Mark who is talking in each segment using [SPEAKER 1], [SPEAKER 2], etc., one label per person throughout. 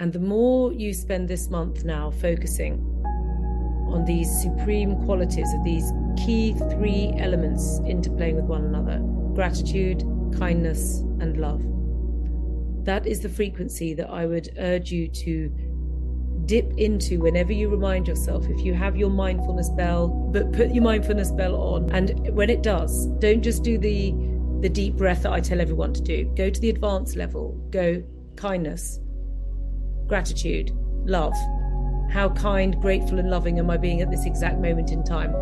[SPEAKER 1] And the more you spend this month now focusing on these supreme qualities of these key 3 elements interplaying with one another, gratitude, kindness, and love, that is the frequency that I would urge you to dip into whenever you remind yourself. If you have your mindfulness bell, but put your mindfulness bell on, and when it does, don't just do the deep breath that I tell everyone to do. Go to the advanced level. Go kindness, gratitude, love. How kind, grateful, and loving am I being at this exact moment in time?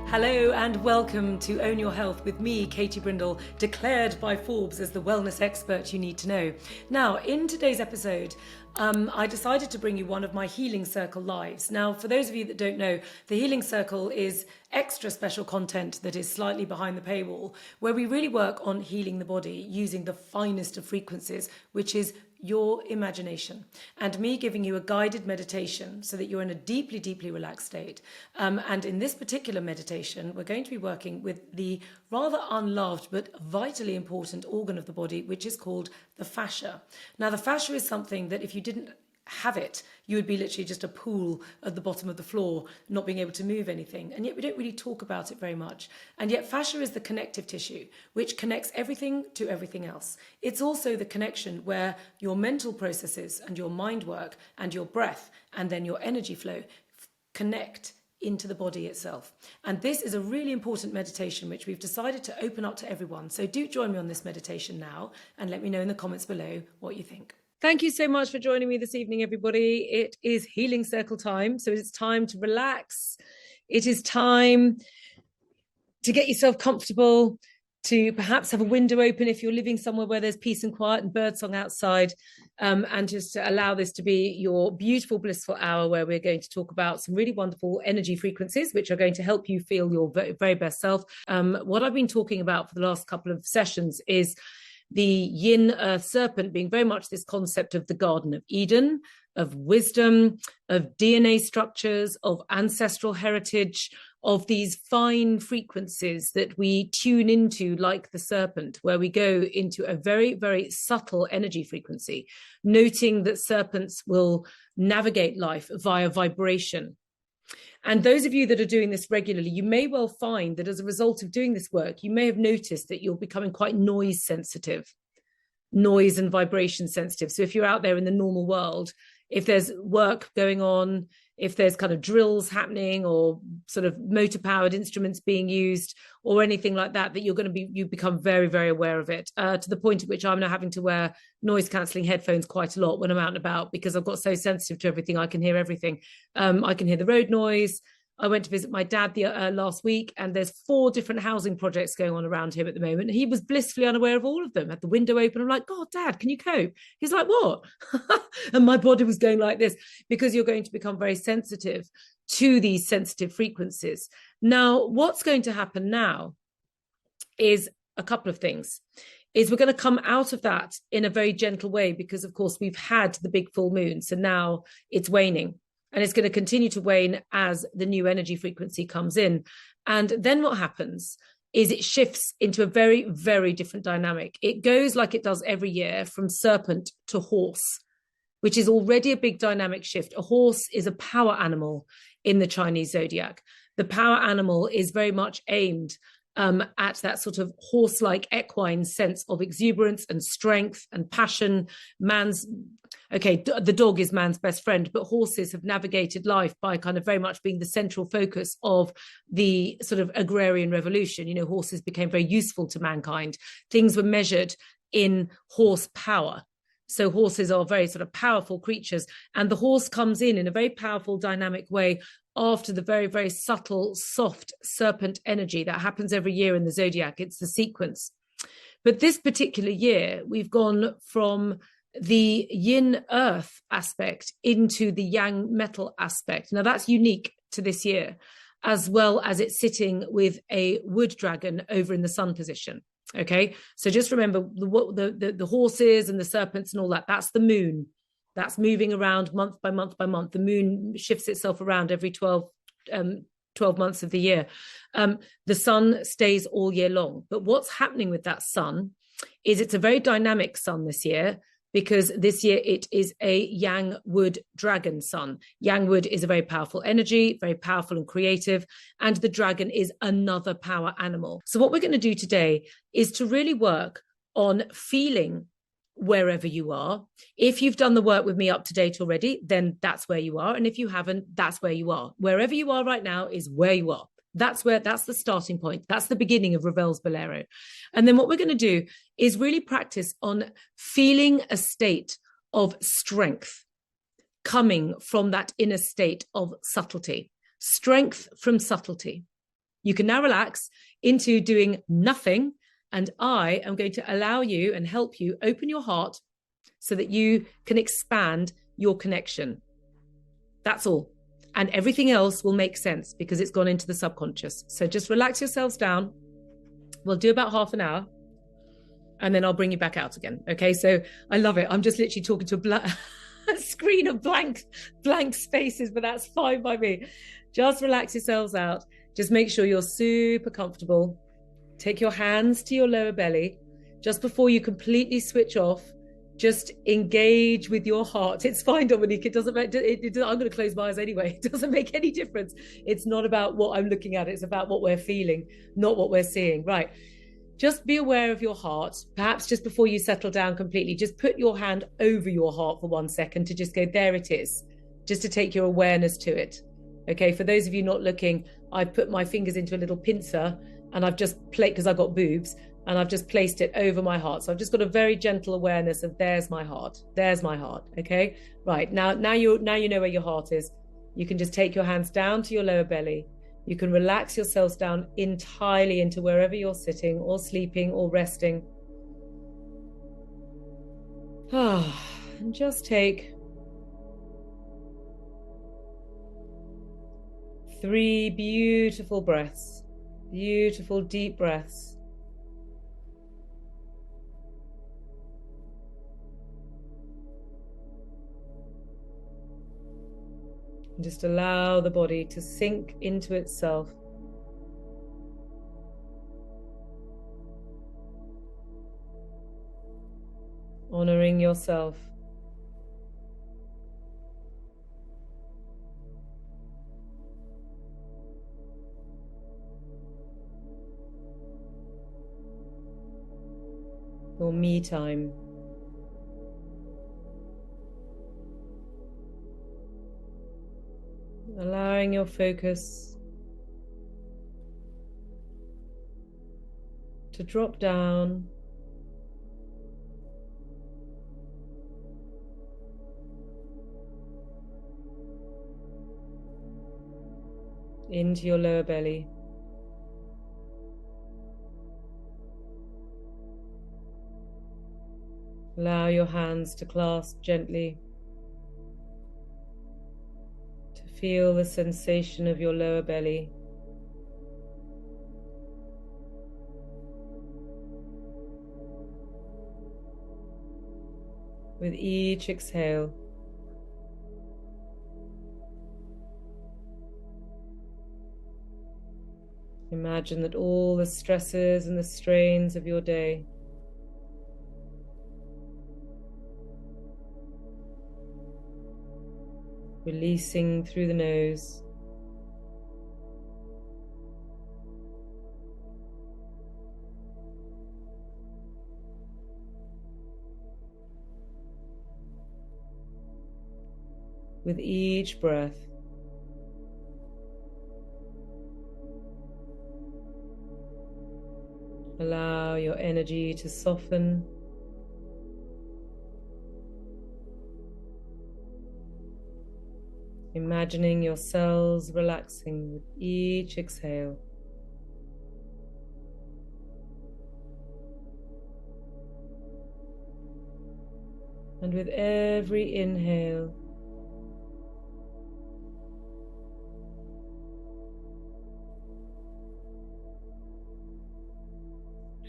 [SPEAKER 1] Hello and welcome to Own Your Health with me, Katie Brindle, declared by Forbes as the wellness expert you need to know. Now, in today's episode, I decided to bring you one of my Healing Circle lives. Now, for those of you that don't know, the Healing Circle is extra special content that is slightly behind the paywall, where we really work on healing the body using the finest of frequencies, which is your imagination, and me giving you a guided meditation so that you're in a deeply, deeply relaxed state. And in this particular meditation, we're going to be working with the rather unloved but vitally important organ of the body, which is called the fascia. Now, the fascia is something that if you didn't have it, you would be literally just a pool at the bottom of the floor, not being able to move anything. And yet we don't really talk about it very much. And yet fascia is the connective tissue, which connects everything to everything else. It's also the connection where your mental processes and your mind work and your breath and then your energy flow connect into the body itself. And this is a really important meditation which we've decided to open up to everyone. So do join me on this meditation now and let me know in the comments below what you think. Thank you so much for joining me this evening, everybody. It is Healing Circle time, so it's time to relax. It is time to get yourself comfortable, to perhaps have a window open if you're living somewhere where there's peace and quiet and birdsong outside, and just to allow this to be your beautiful, blissful hour where we're going to talk about some really wonderful energy frequencies, which are going to help you feel your very, very best self. What I've been talking about for the last couple of sessions is the yin earth serpent being very much this concept of the Garden of Eden, of wisdom, of DNA structures, of ancestral heritage, of these fine frequencies that we tune into like the serpent, where we go into a very, very subtle energy frequency, noting that serpents will navigate life via vibration. And those of you that are doing this regularly, you may well find that as a result of doing this work, you may have noticed that you're becoming quite noise sensitive, noise and vibration sensitive. So if you're out there in the normal world, if there's work going on, if there's kind of drills happening or sort of motor powered instruments being used or anything like that, that you become very, very aware of it, to the point at which I'm now having to wear noise cancelling headphones quite a lot when I'm out and about, because I've got so sensitive to everything. I can hear everything. I can hear the road noise. I went to visit my dad last week, and there's 4 different housing projects going on around him at the moment. He was blissfully unaware of all of them. Had the window open. I'm like, God, Dad, can you cope? He's like, what? And my body was going like this, because you're going to become very sensitive to these sensitive frequencies. Now, what's going to happen now is a couple of things. Is we're going to come out of that in a very gentle way, because, of course, we've had the big full moon. So now it's waning. And it's going to continue to wane as the new energy frequency comes in. And then what happens is it shifts into a very, very different dynamic. It goes like it does every year from serpent to horse, which is already a big dynamic shift. A horse is a power animal in the Chinese zodiac. The power animal is very much aimed at that sort of horse-like equine sense of exuberance and strength and passion. The dog is man's best friend, but horses have navigated life by kind of very much being the central focus of the sort of agrarian revolution. You know, horses became very useful to mankind. Things were measured in horse power. So horses are very sort of powerful creatures, and the horse comes in a very powerful, dynamic way after the very, very subtle, soft serpent energy that happens every year in the zodiac. It's the sequence. But this particular year, we've gone from the yin earth aspect into the yang metal aspect. Now that's unique to this year, as well as it's sitting with a wood dragon over in the sun position. Okay, so just remember the horses and the serpents and all that. That's the moon. That's moving around month by month by month. The moon shifts itself around every 12 12 months of the year. The sun stays all year long. But what's happening with that sun is it's a very dynamic sun this year, because this year it is a yang wood dragon sun. Yang wood is a very powerful energy, very powerful and creative, and the dragon is another power animal. So what we're going to do today is to really work on feeling wherever you are. If you've done the work with me up to date already, then that's where you are. And if you haven't, that's where you are. Wherever you are right now is where you are. That's the starting point. That's the beginning of Ravel's Bolero. And then what we're going to do is really practice on feeling a state of strength coming from that inner state of subtlety. Strength from subtlety. You can now relax into doing nothing, and I am going to allow you and help you open your heart so that you can expand your connection. That's all. And everything else will make sense because it's gone into the subconscious. So just relax yourselves down. We'll do about half an hour and then I'll bring you back out again. Okay, so I love it. I'm just literally talking to a screen of blank spaces, but that's fine by me. Just relax yourselves out. Just make sure you're super comfortable. Take your hands to your lower belly. Just before you completely switch off, just engage with your heart. It's fine, Dominique. It doesn't make I'm going to close my eyes anyway. It doesn't make any difference. It's not about what I'm looking at. It's about what we're feeling, not what we're seeing. Right. Just be aware of your heart. Perhaps just before you settle down completely, just put your hand over your heart for 1 second to just go, there it is, just to take your awareness to it. Okay. For those of you not looking, I've put my fingers into a little pincer and I've just played, because I've got boobs, and I've just placed it over my heart. So I've just got a very gentle awareness of there's my heart. There's my heart. Okay. Right. Now you know where your heart is. You can just take your hands down to your lower belly. You can relax yourselves down entirely into wherever you're sitting or sleeping or resting. And just take 3 beautiful breaths, beautiful deep breaths. And just allow the body to sink into itself. Honoring yourself. Your me time. Allowing your focus to drop down into your lower belly. Allow your hands to clasp gently. Feel the sensation of your lower belly. With each exhale, imagine that all the stresses and the strains of your day releasing through the nose. With each breath, allow your energy to soften. Imagining your cells relaxing with each exhale. And with every inhale,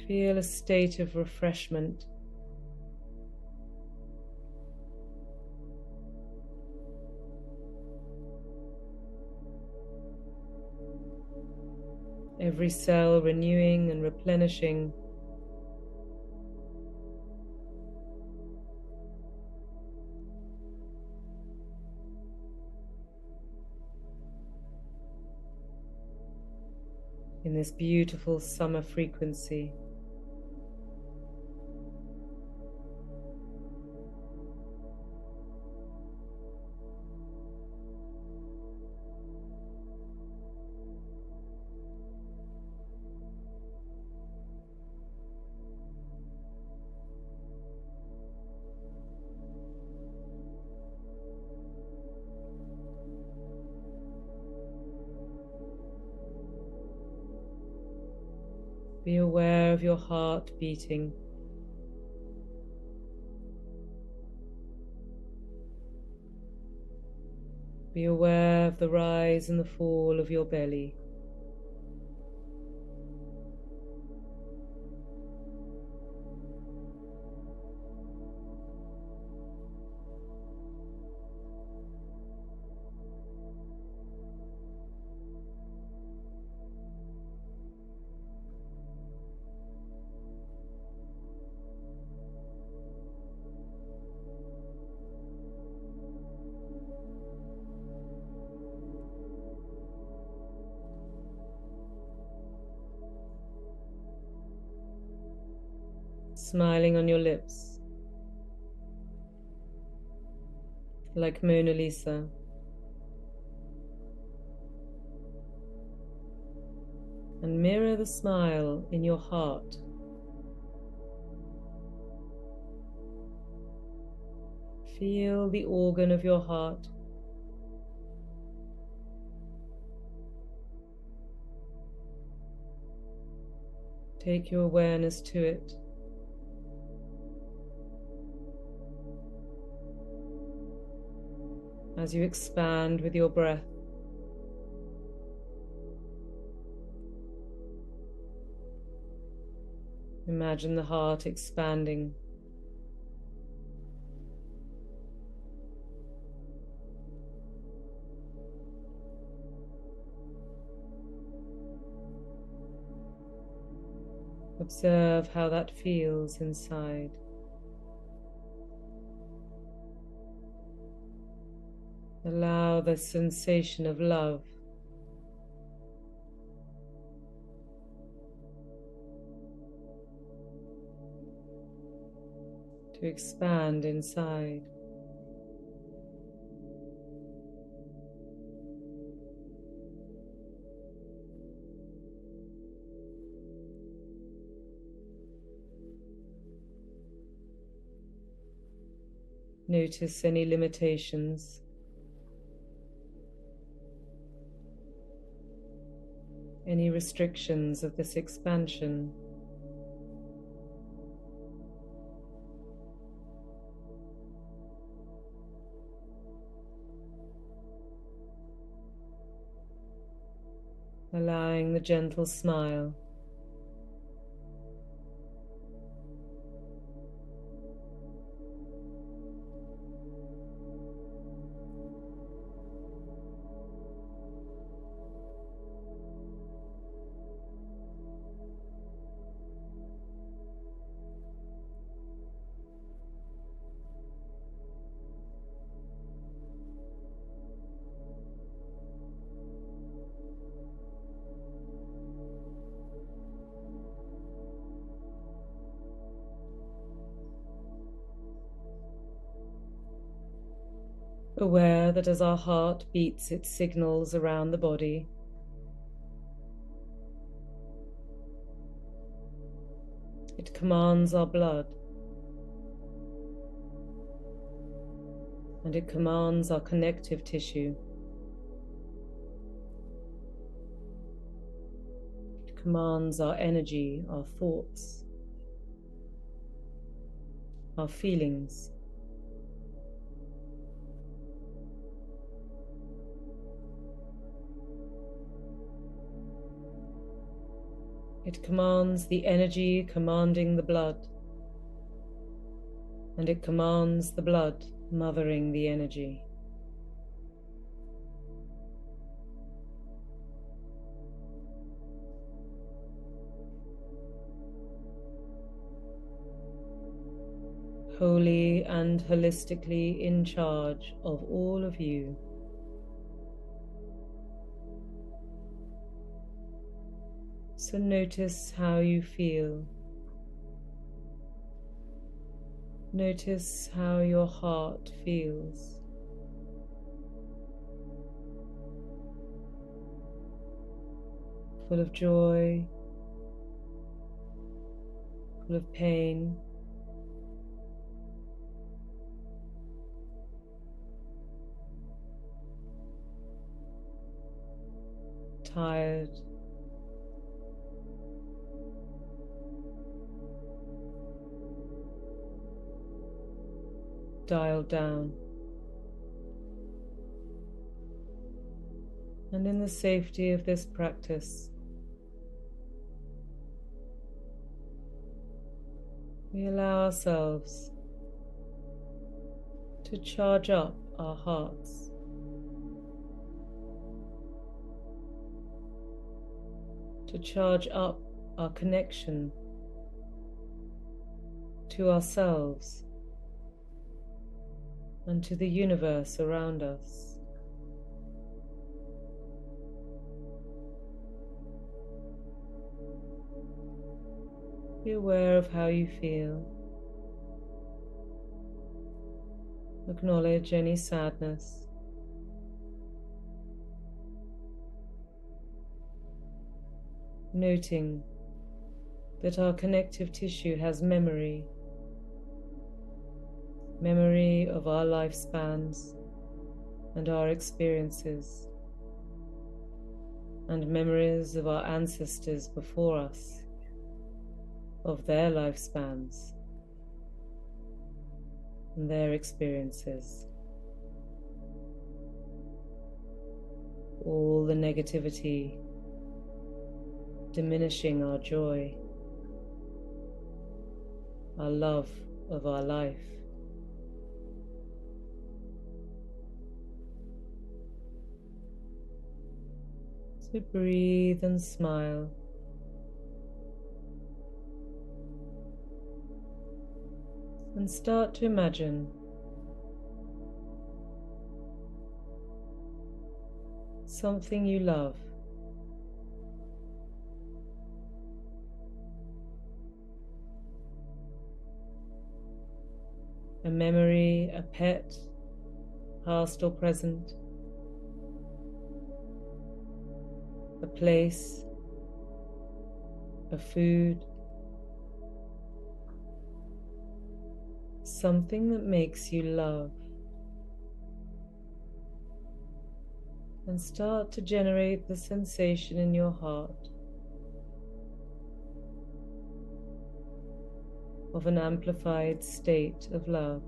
[SPEAKER 1] feel a state of refreshment. every cell renewing and replenishing. In this beautiful summer frequency. Be aware of your heart beating. Be aware of the rise and the fall of your belly. Smiling on your lips, like Mona Lisa. And mirror the smile in your heart. Feel the organ of your heart. Take your awareness to it. As you expand with your breath. Imagine the heart expanding. Observe how that feels inside. Allow the sensation of love to expand inside. Notice any limitations. Any restrictions of this expansion. Allowing the gentle smile. Aware that as our heart beats its signals around the body, it commands our blood, and it commands our connective tissue. It commands our energy, our thoughts, our feelings. It commands the energy commanding the blood, and it commands the blood mothering the energy. wholly and holistically in charge of all of you. So notice how you feel. Notice how your heart feels. Full of joy, full of pain, tired, dialed down. And in the safety of this practice, we allow ourselves to charge up our hearts, to charge up our connection to ourselves and to the universe around us. Be aware of how you feel. Acknowledge any sadness. Noting that our connective tissue has memory of our lifespans and our experiences, and memories of our ancestors before us, of their lifespans and their experiences. All the negativity diminishing our joy, our love of our life. So breathe and smile. And start to imagine something you love. A memory, a pet, past or present. A place, a food. Something that makes you love. And start to generate the sensation in your heart of an amplified state of love.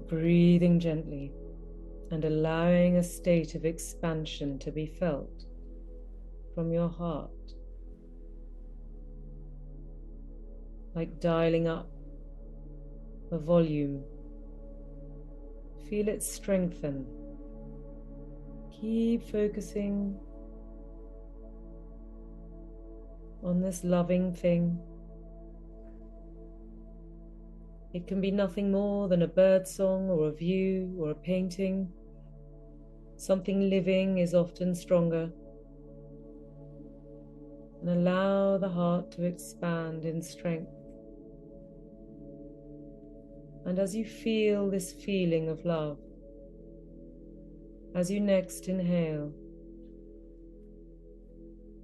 [SPEAKER 1] Breathing gently and allowing a state of expansion to be felt from your heart, like dialing up a volume. Feel it strengthen. Keep focusing on this loving thing. It can be nothing more than a bird song or a view or a painting. Something living is often stronger. And allow the heart to expand in strength. And as you feel this feeling of love, as you next inhale,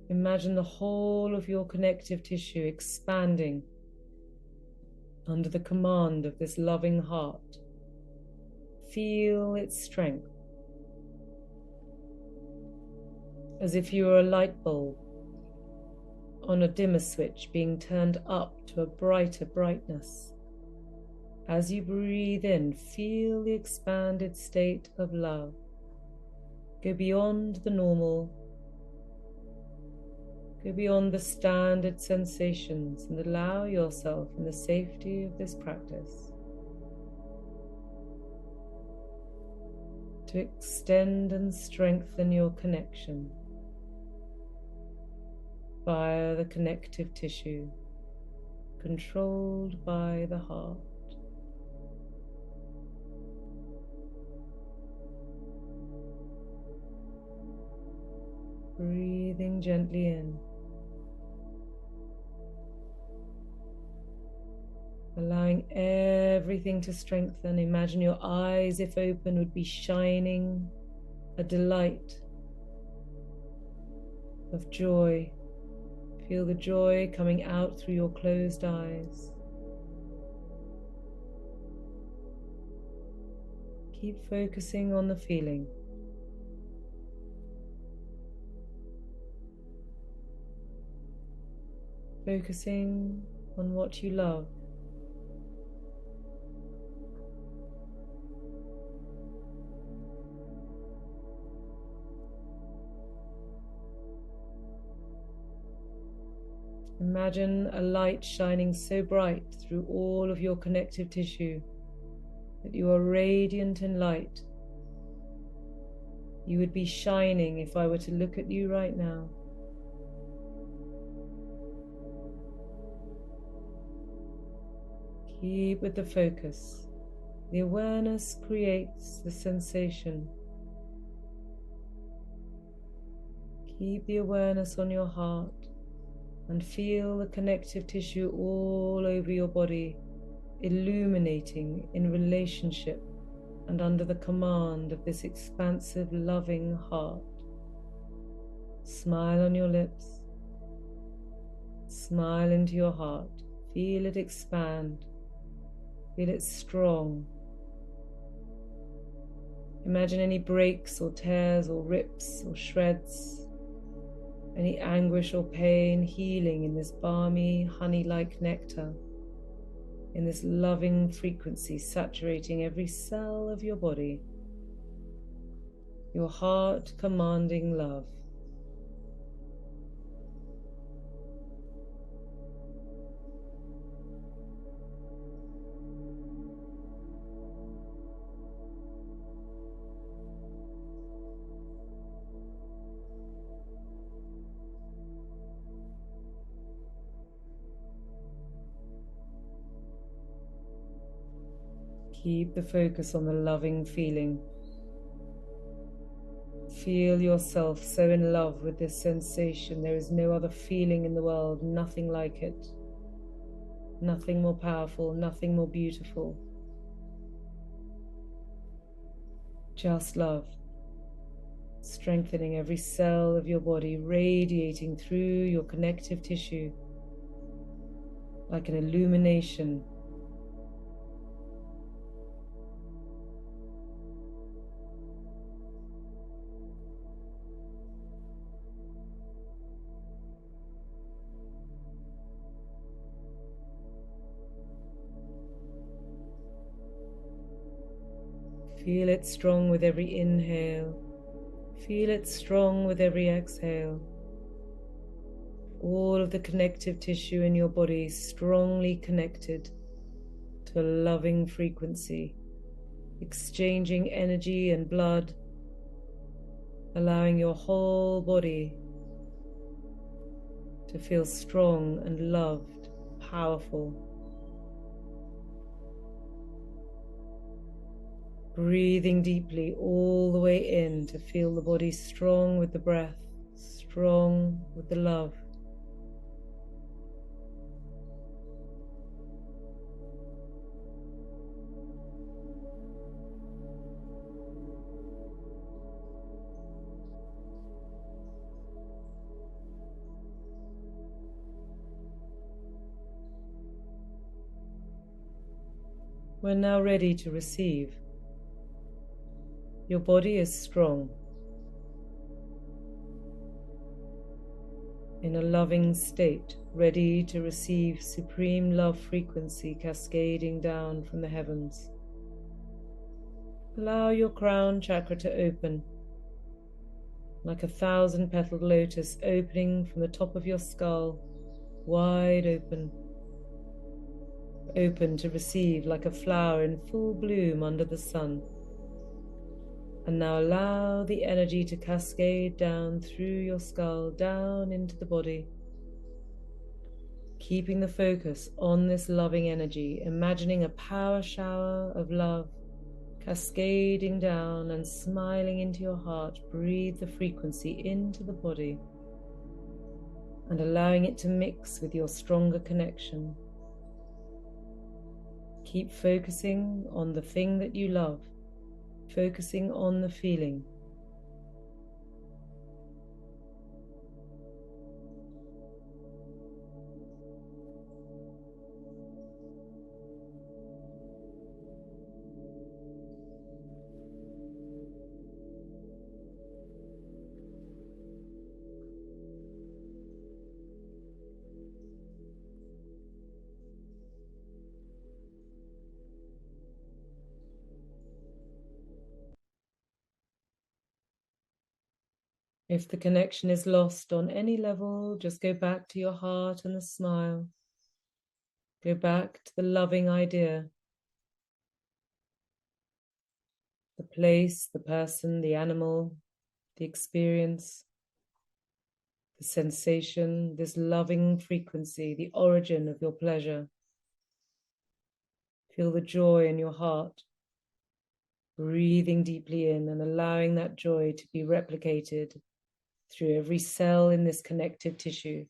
[SPEAKER 1] imagine the whole of your connective tissue expanding under the command of this loving heart. Feel its strength, as if you were a light bulb on a dimmer switch being turned up to a brighter brightness. As you breathe in, feel the expanded state of love go beyond the normal Go beyond the standard sensations and allow yourself, in the safety of this practice, to extend and strengthen your connection via the connective tissue controlled by the heart. Breathing gently in, allowing everything to strengthen. Imagine your eyes, if open, would be shining a delight of joy. Feel the joy coming out through your closed eyes. Keep focusing on the feeling. Focusing on what you love. Imagine a light shining so bright through all of your connective tissue that you are radiant in light. You would be shining if I were to look at you right now. Keep with the focus. The awareness creates the sensation. Keep the awareness on your heart and feel the connective tissue all over your body, illuminating in relationship and under the command of this expansive, loving heart. Smile on your lips. Smile into your heart. Feel it expand. Feel it strong. Imagine any breaks or tears or rips or shreds, any anguish or pain healing in this balmy, honey-like nectar, in this loving frequency saturating every cell of your body, your heart commanding love. Keep the focus on the loving feeling. Feel yourself so in love with this sensation. There is no other feeling in the world, nothing like it. Nothing more powerful, nothing more beautiful. Just love, strengthening every cell of your body, radiating through your connective tissue like an illumination. Feel it strong with every inhale. Feel it strong with every exhale. All of the connective tissue in your body strongly connected to a loving frequency, exchanging energy and blood, allowing your whole body to feel strong and loved, powerful. Breathing deeply all the way in to feel the body strong with the breath, strong with the love. We're now ready to receive. Your body is strong, in a loving state, ready to receive supreme love frequency cascading down from the heavens. Allow your crown chakra to open. like a 1,000-petaled lotus opening from the top of your skull, wide open, open to receive like a flower in full bloom under the sun. And now allow the energy to cascade down through your skull, down into the body, keeping the focus on this loving energy, imagining a power shower of love cascading down and smiling into your heart. Breathe the frequency into the body and allowing it to mix with your stronger connection. Keep focusing on the thing that you love, focusing on the feeling. If the connection is lost on any level, just go back to your heart and the smile. Go back to the loving idea, the place, the person, the animal, the experience, the sensation, this loving frequency, the origin of your pleasure. Feel the joy in your heart, breathing deeply in and allowing that joy to be replicated through every cell in this connective tissue.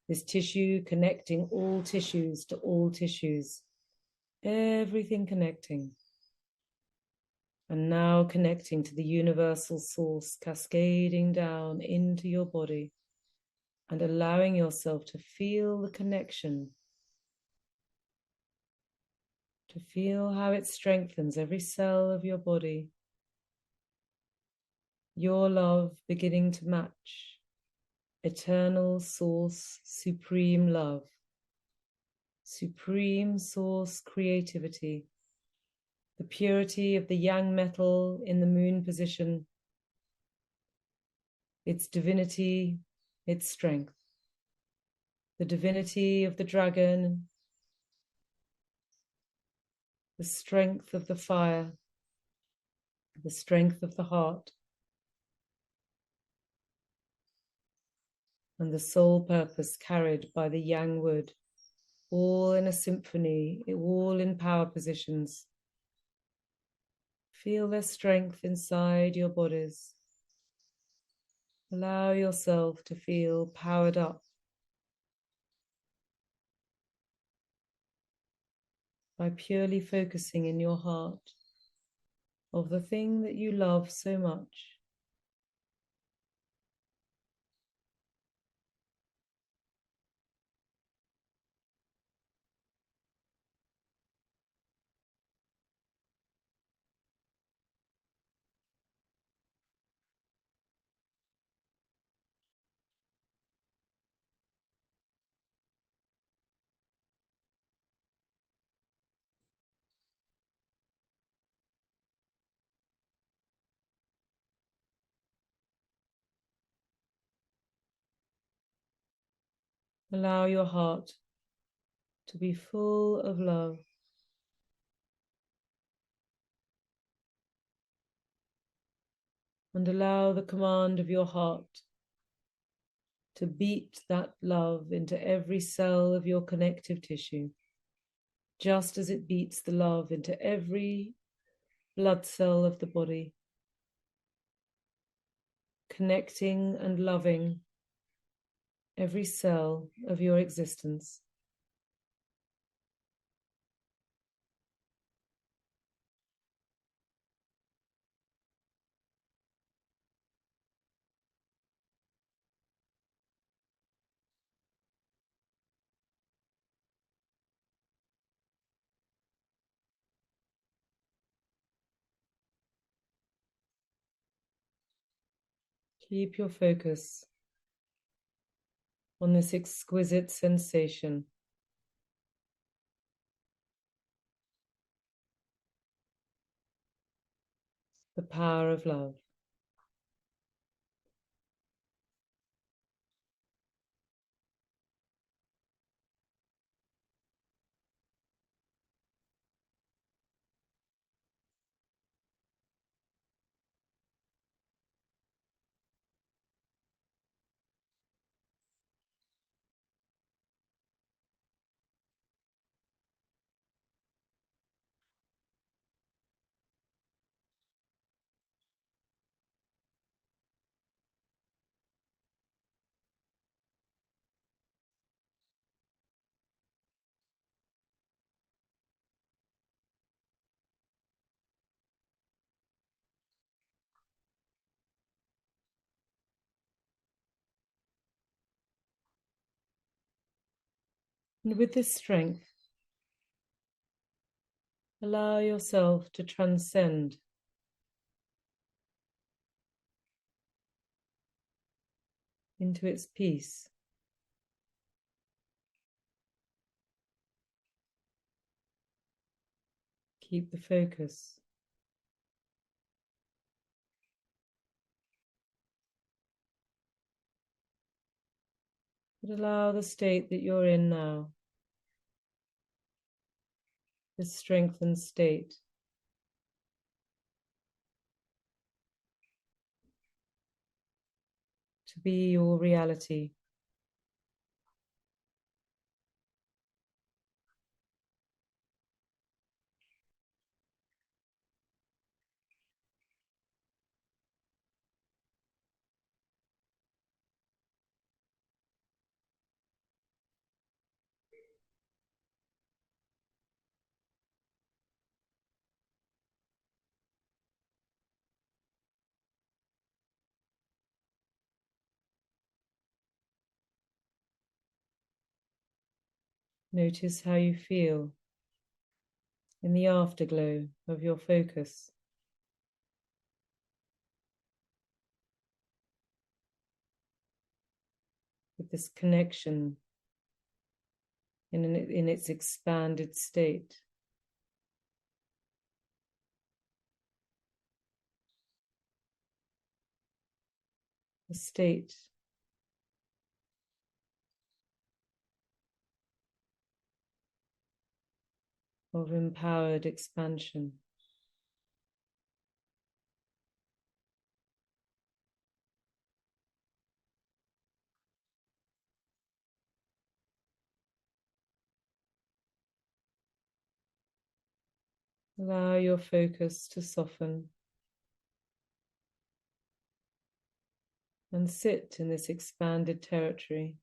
[SPEAKER 1] This tissue connecting all tissues to all tissues, everything connecting. And now connecting to the universal source, cascading down into your body and allowing yourself to feel the connection, to feel how it strengthens every cell of your body. Your love beginning to match eternal source, supreme love, supreme source creativity, the purity of the yang metal in the moon position, its divinity, its strength, the divinity of the dragon, the strength of the fire, the strength of the heart, and the soul purpose carried by the yang wood, all in a symphony, all in power positions. Feel their strength inside your bodies. Allow yourself to feel powered up by purely focusing in your heart of the thing that you love so much. Allow your heart to be full of love. And allow the command of your heart to beat that love into every cell of your connective tissue, just as it beats the love into every blood cell of the body, connecting and loving every cell of your existence. Keep your focus on this exquisite sensation. The power of love. And with this strength, allow yourself to transcend into its peace. Keep the focus. But allow the state that you're in now, this strengthened state, to be your reality. Notice how you feel in the afterglow of your focus. With this connection in its expanded state. A state of empowered expansion. Allow your focus to soften and sit in this expanded territory.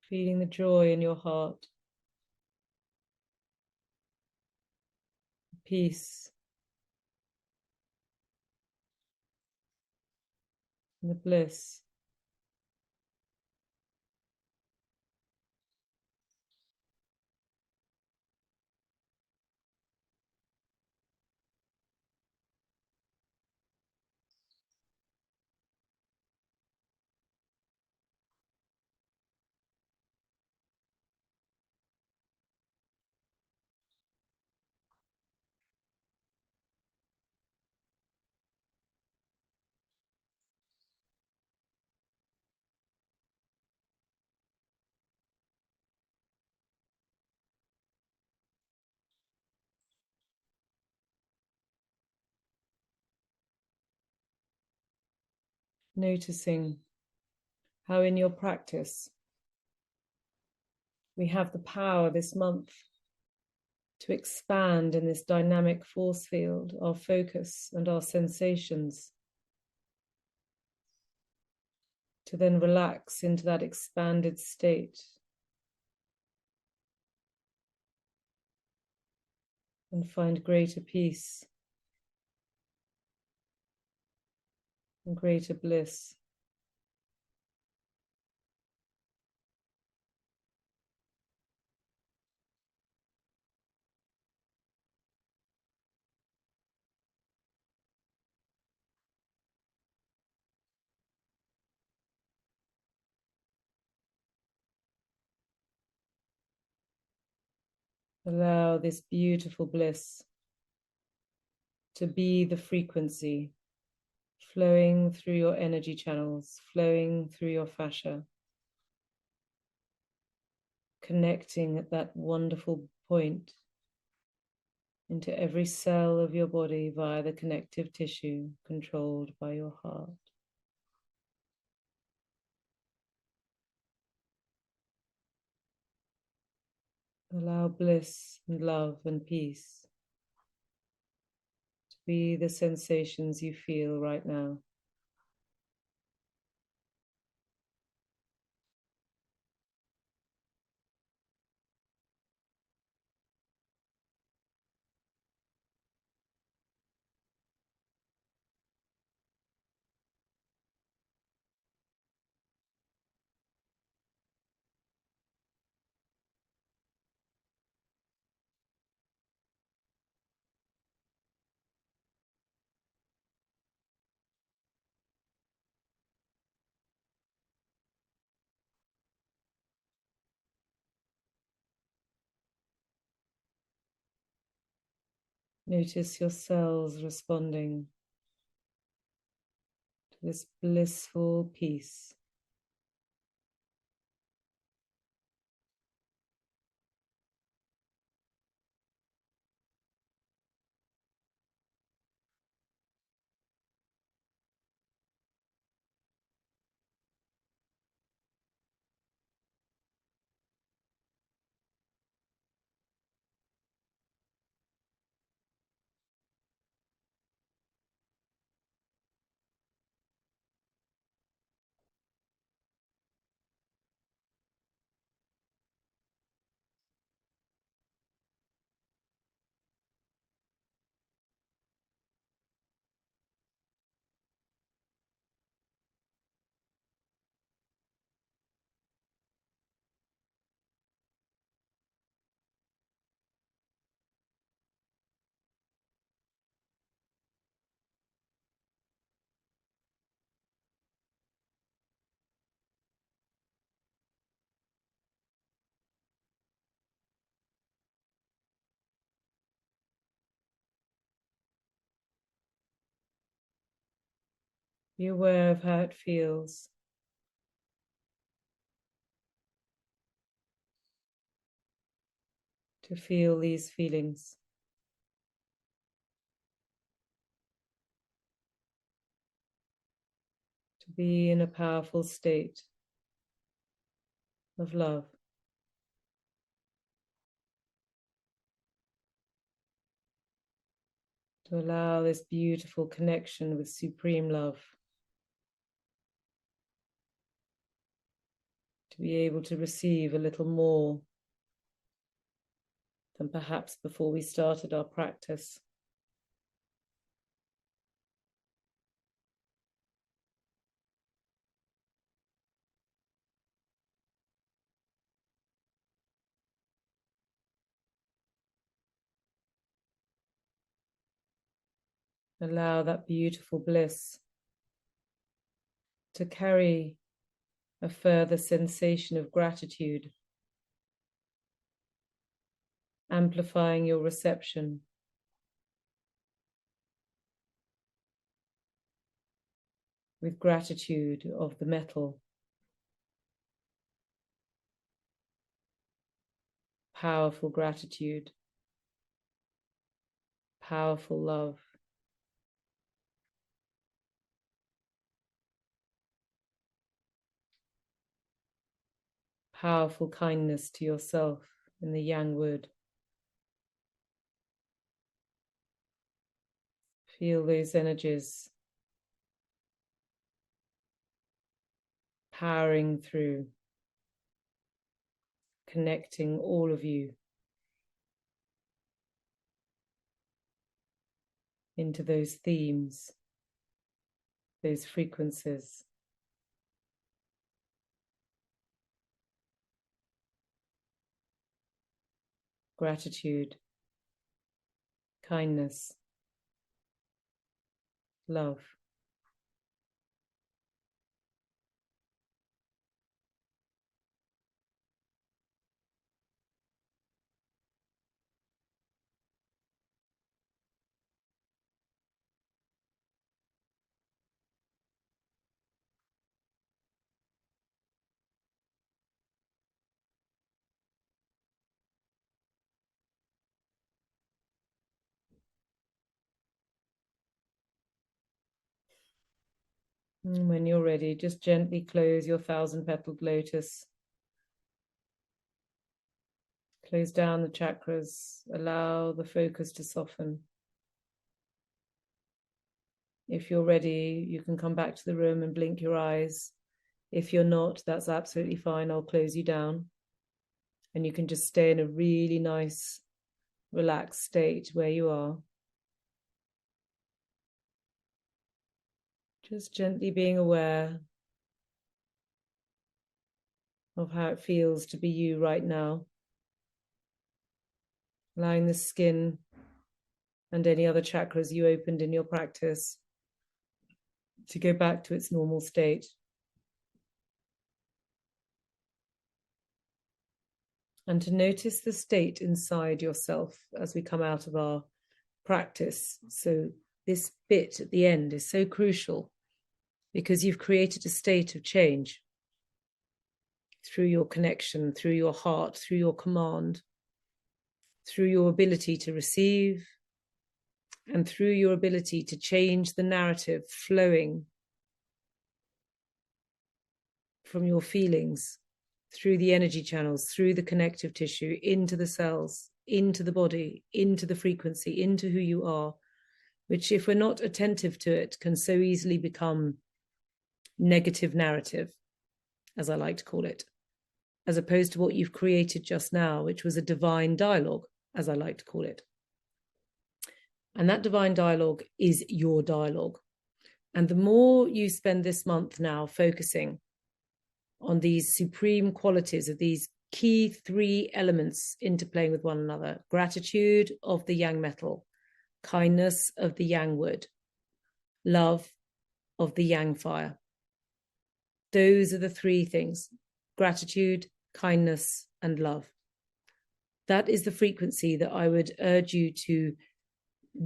[SPEAKER 1] Feeling the joy in your heart, peace, and the bliss. Noticing how in your practice we have the power this month to expand in this dynamic force field our focus and our sensations, to then relax into that expanded state and find greater peace and greater bliss. Allow this beautiful bliss to be the frequency flowing through your energy channels, flowing through your fascia, connecting at that wonderful point into every cell of your body via the connective tissue controlled by your heart. Allow bliss and love and peace to be the sensations you feel right now. Notice your cells responding to this blissful peace. Be aware of how it feels to feel these feelings. To be in a powerful state of love. To allow this beautiful connection with supreme love. To be able to receive a little more than perhaps before we started our practice. Allow that beautiful bliss to carry a further sensation of gratitude, amplifying your reception. With gratitude of the metal. Powerful gratitude. Powerful love. Powerful kindness to yourself in the yang wood. Feel those energies powering through, connecting all of you into those themes, those frequencies. Gratitude, kindness, love. And when you're ready, just gently close your 1,000-petaled lotus. Close down the chakras. Allow the focus to soften. If you're ready, you can come back to the room and blink your eyes. If you're not, that's absolutely fine. I'll close you down. And you can just stay in a really nice, relaxed state where you are. Just gently being aware of how it feels to be you right now. Allowing the skin and any other chakras you opened in your practice to go back to its normal state. And to notice the state inside yourself as we come out of our practice. So this bit at the end is so crucial because you've created a state of change through your connection, through your heart, through your command, through your ability to receive, and through your ability to change the narrative flowing from your feelings through the energy channels, through the connective tissue, into the cells, into the body, into the frequency, into who you are, which, if we're not attentive to it, can so easily become negative narrative, as I like to call it, as opposed to what you've created just now, which was a divine dialogue, as I like to call it. And that divine dialogue is your dialogue. And the more you spend this month now focusing on these supreme qualities of these key 3 elements interplaying with one another: gratitude of the yang metal, kindness of the yang wood, love of the yang fire. Those are the 3 things: gratitude, kindness, and love. That is the frequency that I would urge you to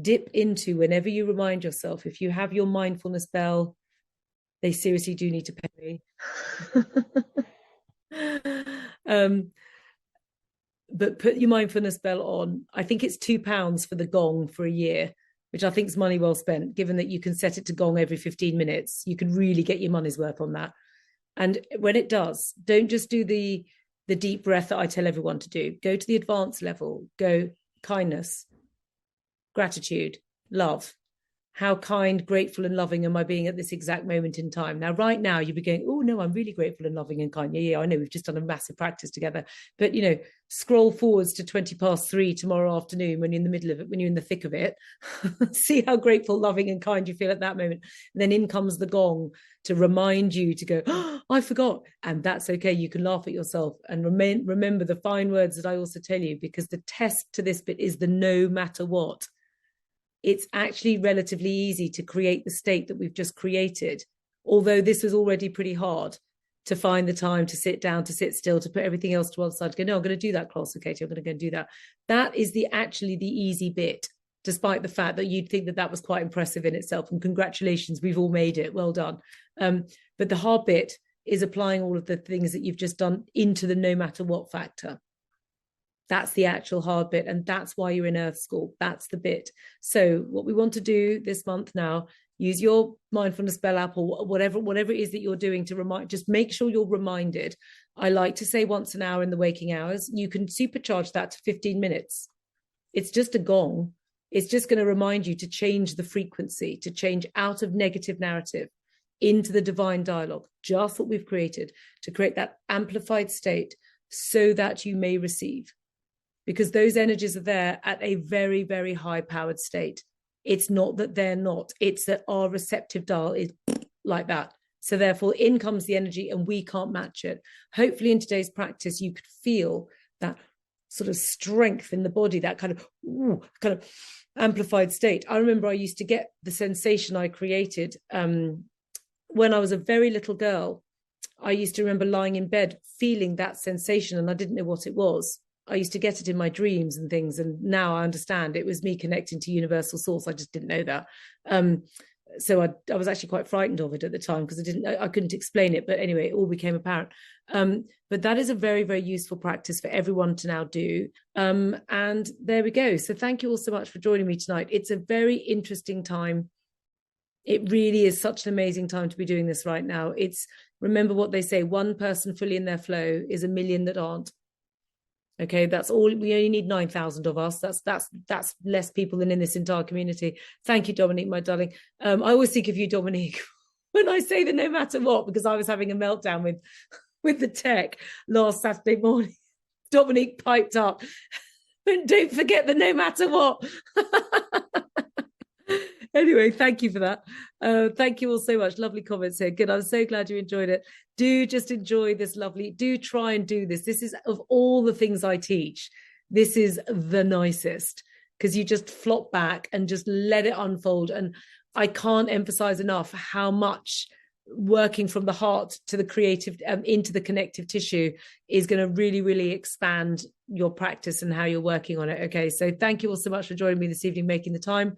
[SPEAKER 1] dip into whenever you remind yourself. If you have your mindfulness bell, they seriously do need to pay me. But put your mindfulness bell on. I think it's £2 for the gong for a year, which I think is money well spent, given that you can set it to gong every 15 minutes. You can really get your money's worth on that. And when it does, don't just do the deep breath that I tell everyone to do. Go to the advanced level. Go kindness, gratitude, love. How kind, grateful, and loving am I being at this exact moment in time? Now, right now, you'll be going, oh, no, I'm really grateful and loving and kind. Yeah, I know we've just done a massive practice together. But, scroll forwards to 3:20 tomorrow afternoon when you're in the middle of it, when you're in the thick of it. See how grateful, loving, and kind you feel at that moment. And then in comes the gong to remind you to go, oh, I forgot. And that's okay. You can laugh at yourself and remember the fine words that I also tell you, because the test to this bit is the no matter what. It's actually relatively easy to create the state that we've just created, although this was already pretty hard to find the time to sit down, to sit still, to put everything else to one side, to go, no, I'm going to do that class, okay, I'm going to go and do that. That is actually the easy bit, despite the fact that you'd think that was quite impressive in itself. And congratulations, we've all made it. Well done. But the hard bit is applying all of the things that you've just done into the no matter what factor. That's the actual hard bit. And that's why you're in Earth School. That's the bit. So what we want to do this month now, use your mindfulness bell app or whatever it is that you're doing to remind, just make sure you're reminded. I like to say once an hour in the waking hours. You can supercharge that to 15 minutes. It's just a gong. It's just going to remind you to change the frequency, to change out of negative narrative into the divine dialogue, just what we've created, to create that amplified state so that you may receive. Because those energies are there at a very, very high powered state. It's not that they're not, it's that our receptive dial is like that. So therefore in comes the energy and we can't match it. Hopefully in today's practice, you could feel that sort of strength in the body, that kind of amplified state. I remember I used to get the sensation I created when I was a very little girl. I used to remember lying in bed, feeling that sensation, and I didn't know what it was. I used to get it in my dreams and things. And now I understand it was me connecting to universal source. I just didn't know that. So I was actually quite frightened of it at the time because I couldn't explain it. But anyway, it all became apparent. But that is a very, very useful practice for everyone to now do. And there we go. So thank you all so much for joining me tonight. It's a very interesting time It really is such an amazing time to be doing this right now. Remember what they say, one person fully in their flow is a million that aren't. Okay, that's all. We only need 9,000 of us. That's less people than in this entire community. Thank you, Dominique, my darling. I always think of you, Dominique, when I say the no matter what, because I was having a meltdown with the tech last Saturday morning. Dominique piped up, and don't forget the no matter what. Anyway, thank you for that. Thank you all so much. Lovely comments here. Good. I'm so glad you enjoyed it. Do just enjoy this lovely, do try and do this. This is, of all the things I teach, this is the nicest, because you just flop back and just let it unfold. And I can't emphasize enough how much working from the heart to the creative, into the connective tissue is going to really, really expand your practice and how you're working on it. Okay. So thank you all so much for joining me this evening, making the time.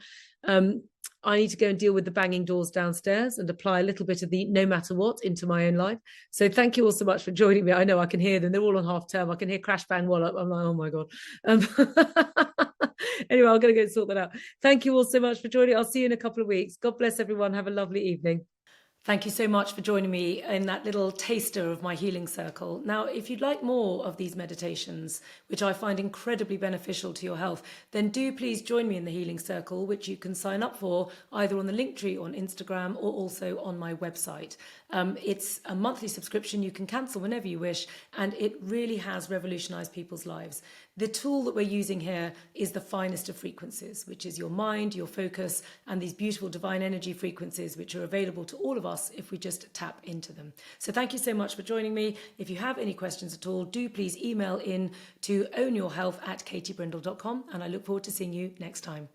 [SPEAKER 1] I need to go and deal with the banging doors downstairs and apply a little bit of the no matter what into my own life. So thank you all so much for joining me. I know I can hear them. They're all on half term. I can hear crash, bang, wallop. I'm like, oh my God. Anyway, I'm going to go and sort that out. Thank you all so much for joining. I'll see you in a couple of weeks. God bless everyone. Have a lovely evening. Thank you so much for joining me in that little taster of my healing circle. Now, if you'd like more of these meditations, which I find incredibly beneficial to your health, then do please join me in the healing circle, which you can sign up for either on the Linktree on Instagram or also on my website. It's a monthly subscription you can cancel whenever you wish, and it really has revolutionized people's lives. The tool that we're using here is the finest of frequencies, which is your mind, your focus, and these beautiful divine energy frequencies, which are available to all of us if we just tap into them. So thank you so much for joining me. If you have any questions at all, do please email in to ownyourhealth@katiebrindle.com, and I look forward to seeing you next time.